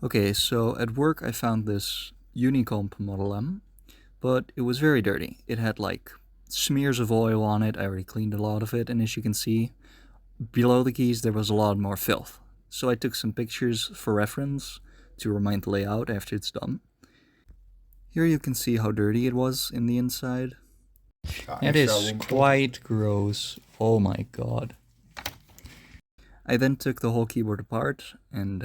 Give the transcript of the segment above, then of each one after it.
Okay, so at work I found this unicomp Model M, but it was very dirty. It had like smears of oil on it. I already cleaned a lot of it, and as you can see, below the keys there was a lot more filth. So I took some pictures for reference to remind the layout after it's done. Here you can see how dirty it was in the inside. It is quite gross. Oh my god. I then took the whole keyboard apart and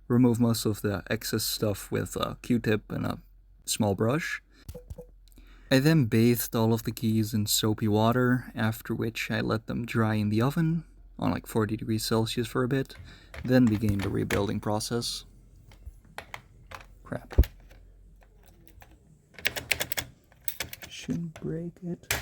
removed most of the excess stuff with a Q-tip and a small brush. I then bathed all of the keys in soapy water, after which I let them dry in the oven on like 40 degrees Celsius for a bit, then began the rebuilding process. Crap. Shouldn't break it.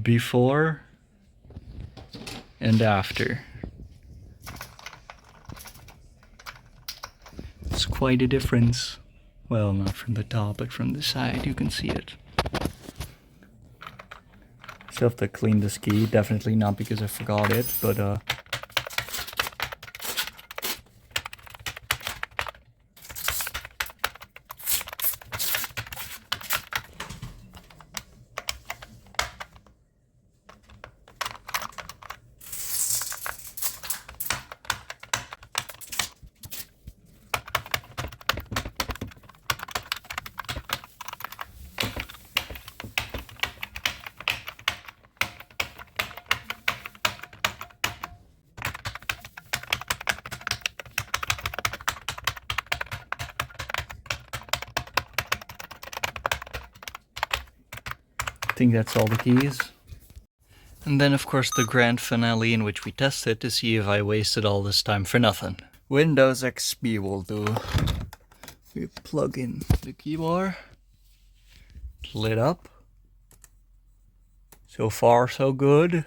Before and after. It's quite a difference. Well, not from the top, but from the side you can see it. Still have to clean this key, definitely not because I forgot it, but I think that's all the keys. And then of course the grand finale in which we tested to see if I wasted all this time for nothing. Windows XP will do. We plug in the keyboard. It's lit up. So far so good.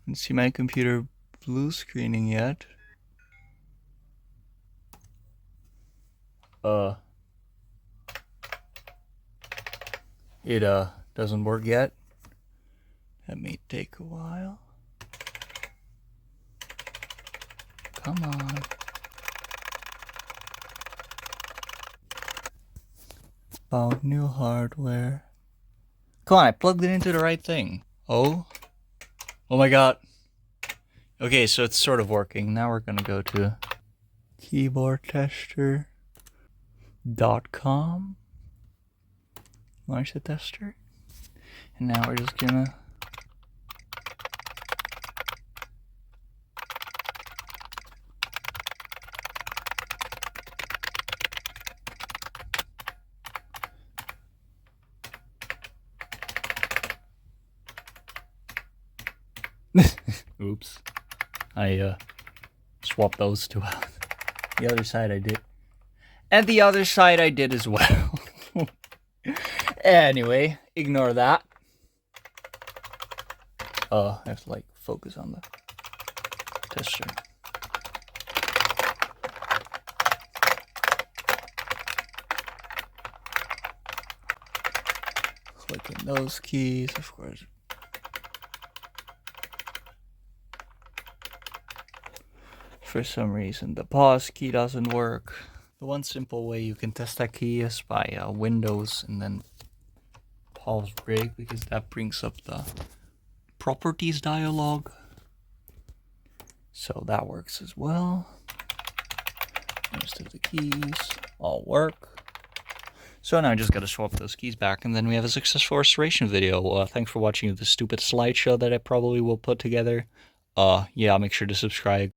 Can't see my computer blue screening yet. It doesn't work yet. That may take a while. Come on. About new hardware. Come on, I plugged it into the right thing. Oh my god. Okay, so it's sort of working. Now we're gonna go to keyboardtester.com. Launch the tester. And now we're just gonna oops. I swapped those two out. The other side I did. And the other side I did as well. Anyway, ignore that. I have to like focus on the tester. Clicking those keys, of course. For some reason the pause key doesn't work. The one simple way you can test that key is by Windows and then pause break, because that brings up the properties dialog. So that works as well. Most of the keys all work. So now I just gotta swap those keys back, and then we have a successful restoration video. Thanks for watching the stupid slideshow that I probably will put together. Yeah, make sure to subscribe.